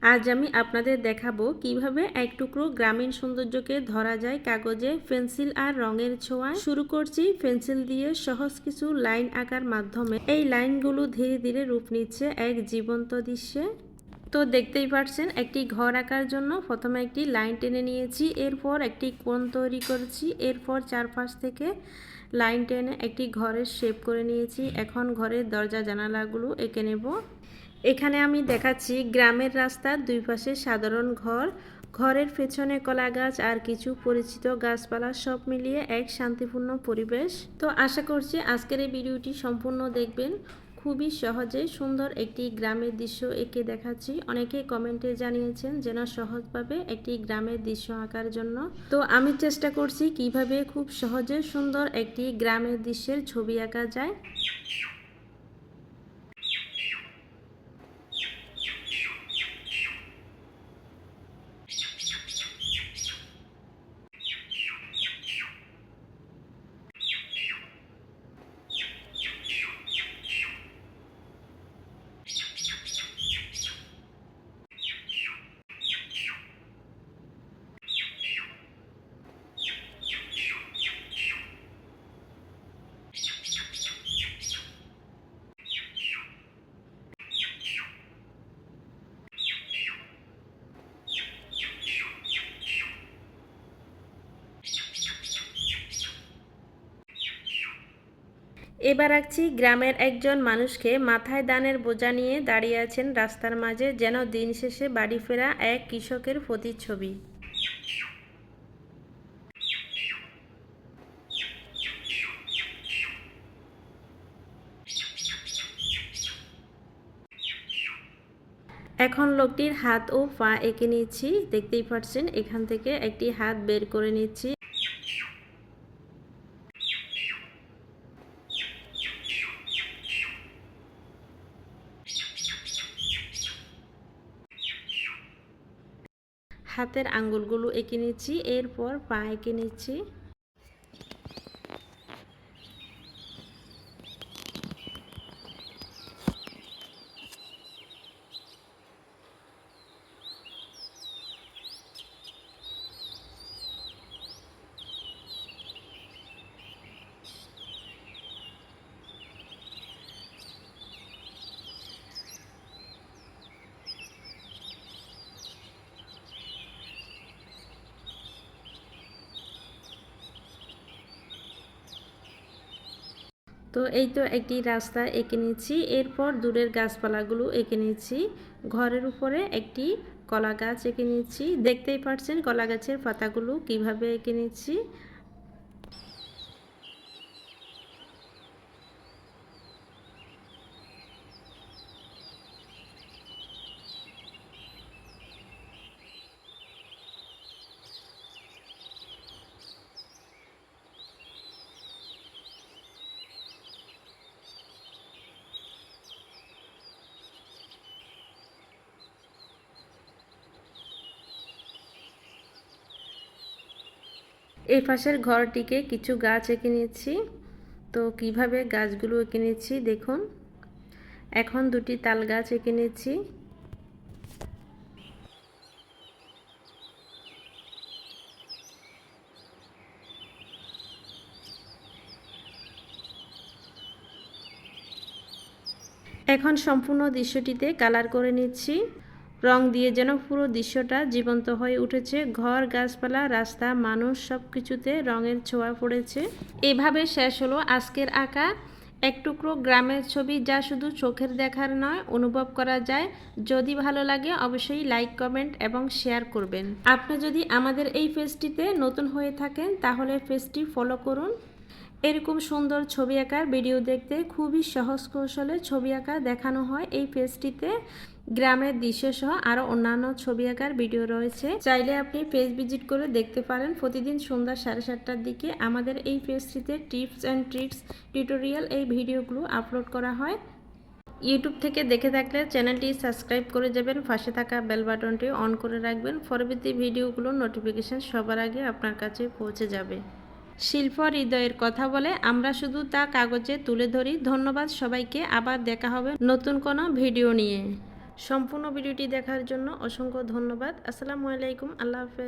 আজ আমি আপনাদের দেখাবো কিভাবে এক টুকরো গ্রামীণ সৌন্দর্যকে ধরা যায় কাগজে পেন্সিল আর রঙের ছোঁয়ায়। শুরু করছি পেন্সিল দিয়ে সহজ কিছু লাইন আঁকার মাধ্যমে। এই লাইনগুলো ধীরে ধীরে রূপ নিচ্ছে এক জীবন্ত দৃশ্যে। তো দেখতেই পাচ্ছেন একটি ঘর আঁকার জন্য প্রথমে একটি লাইন টেনে নিয়েছি, এরপর একটি কোণ তৈরি করেছি, এরপর চারপাশ থেকে লাইন টেনে একটি ঘরের শেপ করে নিয়েছি। এখন ঘরের দরজা জানালাগুলো এঁকে নেব। এখানে আমি দেখাচ্ছি গ্রামের রাস্তার দুই পাশে সাধারণ ঘর, ঘরের পেছনে কলা গাছ আর কিছু পরিচিত গাছপালা, সব মিলিয়ে এক শান্তিপূর্ণ পরিবেশ। তো আশা করছি আজকের এই ভিডিওটি সম্পূর্ণ দেখবেন। খুবই সহজে সুন্দর একটি গ্রামের দৃশ্য এঁকে দেখাচ্ছি। অনেকে কমেন্টে জানিয়েছেন যেন সহজভাবে একটি গ্রামের দৃশ্য আঁকার জন্য। তো আমি চেষ্টা করছি কিভাবে খুব সহজে সুন্দর একটি গ্রামের দৃশ্যের ছবি আঁকা যায়। এবার আঁকছি গ্রামের একজন মানুষকে, মাথায় ধানের বোঝা নিয়ে দাঁড়িয়ে আছেন রাস্তার মাঝে, যেন দিন শেষে বাড়ি ফেরা এক কৃষকের প্রতিচ্ছবি। এখন লোকটির হাত ও পা এঁকে নিচ্ছি, দেখতেই পাচ্ছেন এখান থেকে একটি হাত বের করে নিচ্ছি। হাতের আঙ্গুলগুলো এঁকে নিচ্ছি, এরপর পা এঁকে নিচ্ছি। তো এই তো একটি রাস্তা এঁকে নিচ্ছি, এরপর দূরের গাছপালাগুলো এঁকে নিচ্ছি। ঘরের উপরে একটি কলা গাছ এঁকে নিচ্ছি, দেখতেই পাচ্ছেন কলা গাছের পাতাগুলো কিভাবে এঁকে নিচ্ছি। এই পাশের ঘরটিকে কিছু গাছ এঁকে নিচ্ছি। তো কিভাবে গাছগুলো এঁকে নিচ্ছি দেখুন। এখন দুটি তাল গাছ এঁকে নিচ্ছি। এখন সম্পূর্ণ দৃশ্যটিতে কালার করে নিচ্ছি, রং দিয়ে যেন পুরো দৃশ্যটা জীবন্ত হয়ে উঠেছে। ঘর, গাছপালা, রাস্তা, মানুষ, সব কিছুতে রঙের ছোঁয়া পড়েছে। এভাবে শেষ হলো আজকের আঁকা এক টুকরো গ্রামের ছবি, যা শুধু চোখের দেখার নয়, অনুভব করা যায়। যদি ভালো লাগে অবশ্যই লাইক, কমেন্ট এবং শেয়ার করবেন। আপনি যদি আমাদের এই পেজটিতে নতুন হয়ে থাকেন তাহলে পেজটি ফলো করুন। এরকম সুন্দর ছবি আঁকার ভিডিও দেখতে খুবই সহজ কৌশলে ছবি আঁকা দেখানো হয় এই পেজটিতে। গ্রামের দৃশ্য সহ আরও অন্যান্য ছবি আঁকার ভিডিও রয়েছে, চাইলে আপনি পেজ ভিজিট করে দেখতে পারেন। প্রতিদিন সন্ধ্যা 7:30টার দিকে আমাদের এই পেজটিতে টিপস অ্যান্ড ট্রিক্স টিউটোরিয়াল এই ভিডিওগুলো আপলোড করা হয়। ইউটিউব থেকে দেখে থাকলে চ্যানেলটি সাবস্ক্রাইব করে যাবেন, পাশে থাকা বেল বাটনটি অন করে রাখবেন। পরবর্তী ভিডিওগুলোর নোটিফিকেশান সবার আগে আপনার কাছে পৌঁছে যাবে। শিল্প হৃদয়ের কথা বলে, আমরা শুধু তা কাগজে তুলে ধরি। ধন্যবাদ সবাইকে, আবার দেখা হবে নতুন কোনো ভিডিও নিয়ে। সম্পূর্ণ ভিডিওটি দেখার জন্য অসংখ্য ধন্যবাদ। আসসালামু আলাইকুম, আল্লাহ হাফেজ।